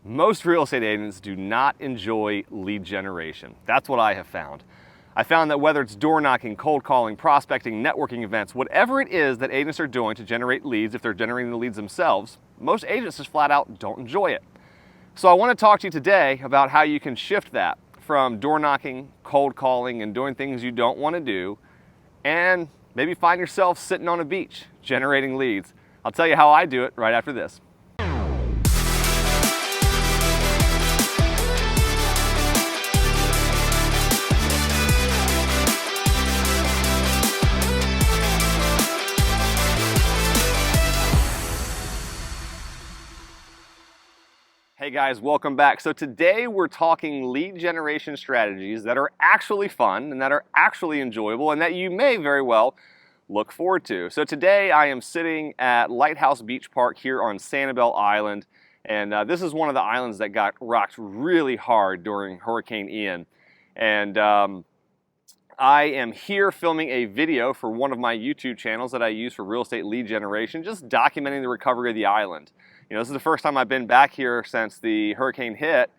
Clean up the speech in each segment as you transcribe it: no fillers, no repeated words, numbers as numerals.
Most real estate agents do not enjoy lead generation. That's what I have found. I found that whether it's door knocking, cold calling, prospecting, networking events, whatever it is that agents are doing to generate leads, if they're generating the leads themselves, most agents just flat out don't enjoy it. So I want to talk to you today about how you can shift that from door knocking, cold calling, and doing things you don't want to do, and maybe find yourself sitting on a beach generating leads. I'll tell you how I do it right after this. Hey guys, welcome back. So today we're talking lead generation strategies that are actually fun and that are actually enjoyable and that you may very well look forward to. So today I am sitting at Lighthouse Beach Park here on Sanibel Island, and this is one of the islands that got rocked really hard during Hurricane Ian. And I am here filming a video for one of my YouTube channels that I use for real estate lead generation, just documenting the recovery of the island. You know, this is the first time I've been back here since the hurricane hit,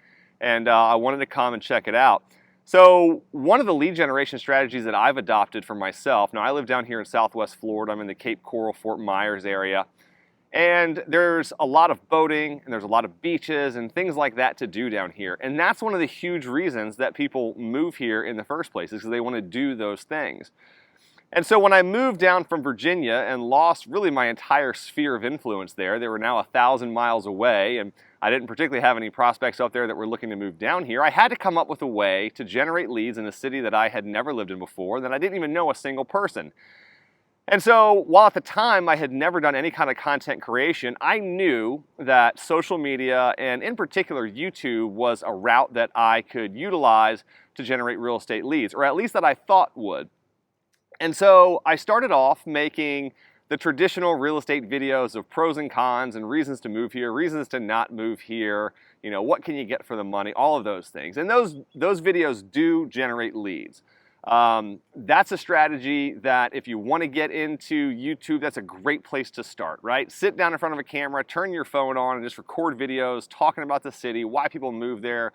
and I wanted to come and check it out. So one of the lead generation strategies that I've adopted for myself, now I live down here in Southwest Florida, I'm in the Cape Coral, Fort Myers area, and there's a lot of boating and there's a lot of beaches and things like that to do down here. And that's one of the huge reasons that people move here in the first place, is because they want to do those things. And so when I moved down from Virginia and lost really my entire sphere of influence there, they were now 1,000 miles away, and I didn't particularly have any prospects up there that were looking to move down here, I had to come up with a way to generate leads in a city that I had never lived in before, that I didn't even know a single person. And so while at the time I had never done any kind of content creation, I knew that social media, and in particular YouTube, was a route that I could utilize to generate real estate leads, or at least that I thought would. And so I started off making the traditional real estate videos of pros and cons and reasons to move here, reasons to not move here, you know, what can you get for the money, all of those things. And those videos do generate leads. That's a strategy that if you want to get into YouTube, that's a great place to start, right? Sit down in front of a camera, turn your phone on, and just record videos talking about the city, why people move there,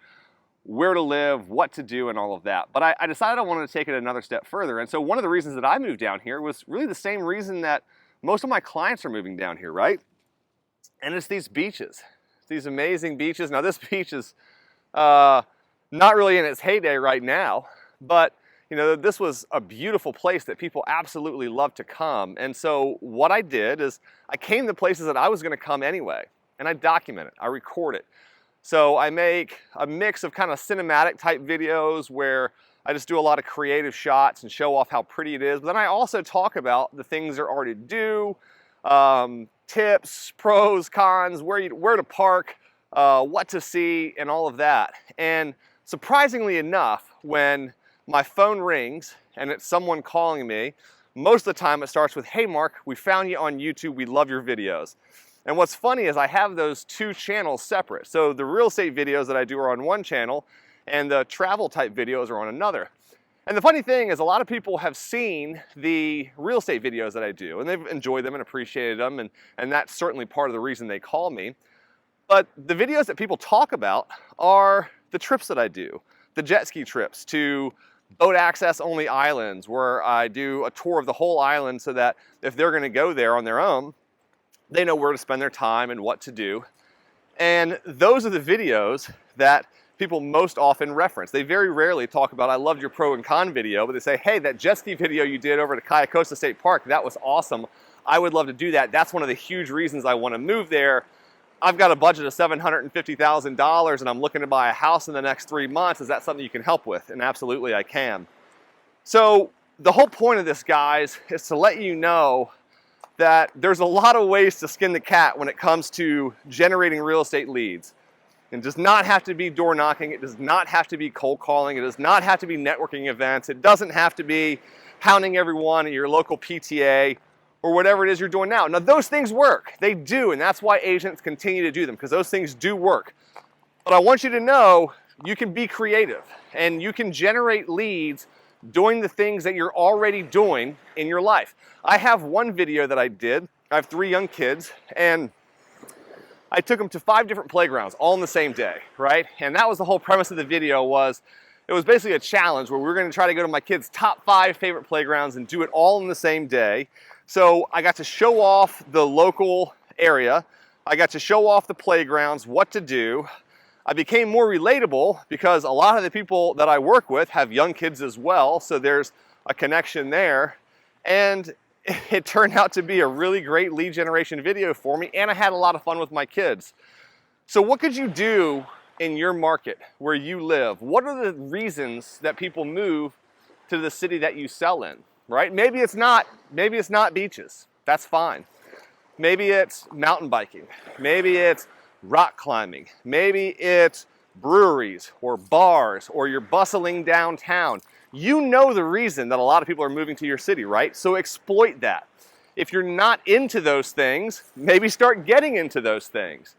where to live, what to do, and all of that. But I decided I wanted to take it another step further. And so one of the reasons that I moved down here was really the same reason that most of my clients are moving down here, right? And it's these beaches, these amazing beaches. Now this beach is not really in its heyday right now, but you know, this was a beautiful place that people absolutely love to come. And so what I did is I came to places that I was going to come anyway, and I document it, I record it. So I make a mix of kind of cinematic type videos where I just do a lot of creative shots and show off how pretty it is. But then I also talk about the things there are to do, tips, pros, cons, where to park, what to see, and all of that. And surprisingly enough, when my phone rings and it's someone calling me, most of the time it starts with, "Hey Mark, we found you on YouTube, we love your videos." And what's funny is I have those two channels separate. So the real estate videos that I do are on one channel, and the travel type videos are on another. And the funny thing is a lot of people have seen the real estate videos that I do, and they've enjoyed them and appreciated them, and that's certainly part of the reason they call me. But the videos that people talk about are the trips that I do, the jet ski trips to boat access only islands, where I do a tour of the whole island so that if they're going to go there on their own, they know where to spend their time and what to do. And those are the videos that people most often reference. They very rarely talk about, "I loved your pro and con video," but they say, "Hey, that jet ski video you did over to Kayakosa State Park, that was awesome. I would love to do that. That's one of the huge reasons I want to move there. I've got a budget of $750,000 and I'm looking to buy a house in the next 3 months. Is that something you can help with?" And absolutely I can. So the whole point of this, guys, is to let you know that there's a lot of ways to skin the cat when it comes to generating real estate leads. It does not have to be door knocking, it does not have to be cold calling, it does not have to be networking events, it doesn't have to be pounding everyone at your local PTA or whatever it is you're doing now. Now those things work, they do, and that's why agents continue to do them, because those things do work. But I want you to know you can be creative and you can generate leads doing the things that you're already doing in your life. I have one video that I did. I have 3 young kids, and I took them to 5 different playgrounds all in the same day, right? And that was the whole premise of the video. It was basically a challenge where we were going to try to go to my kids' top 5 favorite playgrounds and do it all in the same day. So I got to show off the local area. I got to show off the playgrounds, what to do. I became more relatable because a lot of the people that I work with have young kids as well, so there's a connection there. And it turned out to be a really great lead generation video for me, and I had a lot of fun with my kids. So what could you do in your market where you live? What are the reasons that people move to the city that you sell in, right? Maybe it's not beaches. That's fine. Maybe it's mountain biking. Maybe it's rock climbing. Maybe it's breweries or bars, or you're bustling downtown. You know the reason that a lot of people are moving to your city, right? So exploit that. If you're not into those things, maybe start getting into those things.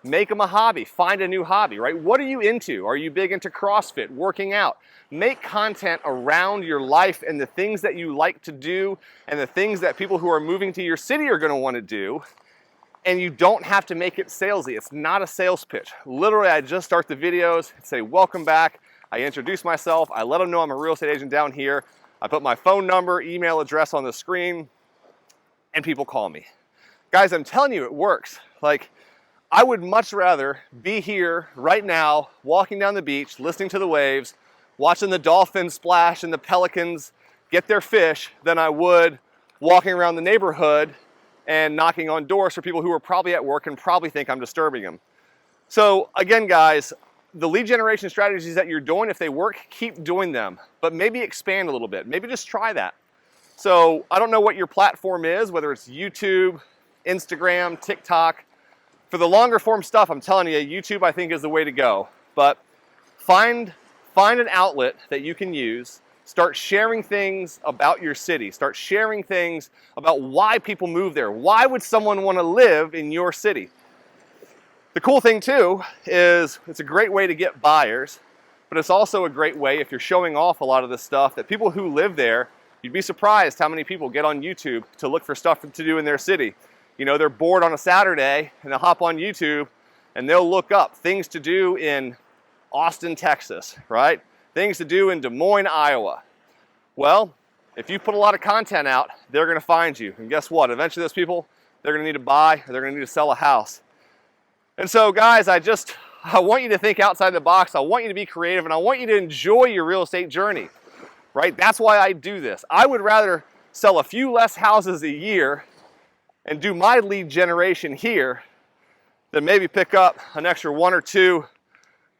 Make them a hobby. Find a new hobby, right? What are you into? Are you big into CrossFit, working out? Make content around your life and the things that you like to do and the things that people who are moving to your city are going to want to do. And you don't have to make it salesy. It's not a sales pitch. Literally, I just start the videos, say, welcome back. I introduce myself. I let them know I'm a real estate agent down here. I put my phone number, email address on the screen, and people call me. Guys, I'm telling you, it works. Like, I would much rather be here right now, walking down the beach, listening to the waves, watching the dolphins splash and the pelicans get their fish, than I would walking around the neighborhood and knocking on doors for people who are probably at work and probably think I'm disturbing them. So again, guys, the lead generation strategies that you're doing, if they work, keep doing them, but maybe expand a little bit. Maybe just try that. So I don't know what your platform is, whether it's YouTube, Instagram, TikTok. For the longer form stuff, I'm telling you, YouTube I think is the way to go. But find an outlet that you can use. Start sharing things about your city. Start sharing things about why people move there. Why would someone want to live in your city? The cool thing too is it's a great way to get buyers, but it's also a great way, if you're showing off a lot of this stuff, that people who live there, you'd be surprised how many people get on YouTube to look for stuff to do in their city. You know, they're bored on a Saturday and they'll hop on YouTube and they'll look up things to do in Austin, Texas, right? Things to do in Des Moines, Iowa. Well, if you put a lot of content out, they're going to find you. And guess what? Eventually those people, they're going to need to buy, or they're going to need to sell a house. And so guys, I want you to think outside the box. I want you to be creative, and I want you to enjoy your real estate journey, right? That's why I do this. I would rather sell a few less houses a year and do my lead generation here than maybe pick up an extra 1 or 2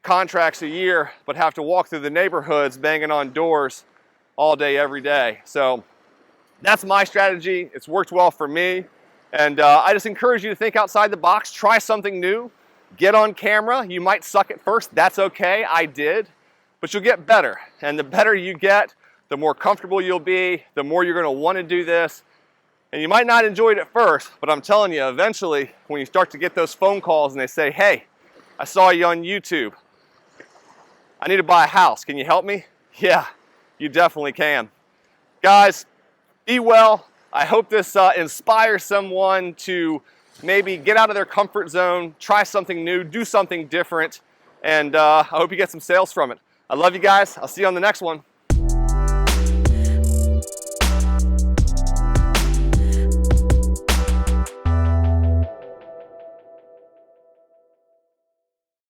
contracts a year, but have to walk through the neighborhoods banging on doors all day, every day. So that's my strategy. It's worked well for me. And I just encourage you to think outside the box, try something new, get on camera. You might suck at first, that's okay, I did, but you'll get better. And the better you get, the more comfortable you'll be, the more you're gonna wanna do this. And you might not enjoy it at first, but I'm telling you, eventually, when you start to get those phone calls and they say, hey, I saw you on YouTube. I need to buy a house, can you help me? Yeah, you definitely can. Guys, be well. I hope this inspires someone to maybe get out of their comfort zone, try something new, do something different, and I hope you get some sales from it. I love you guys. I'll see you on the next one.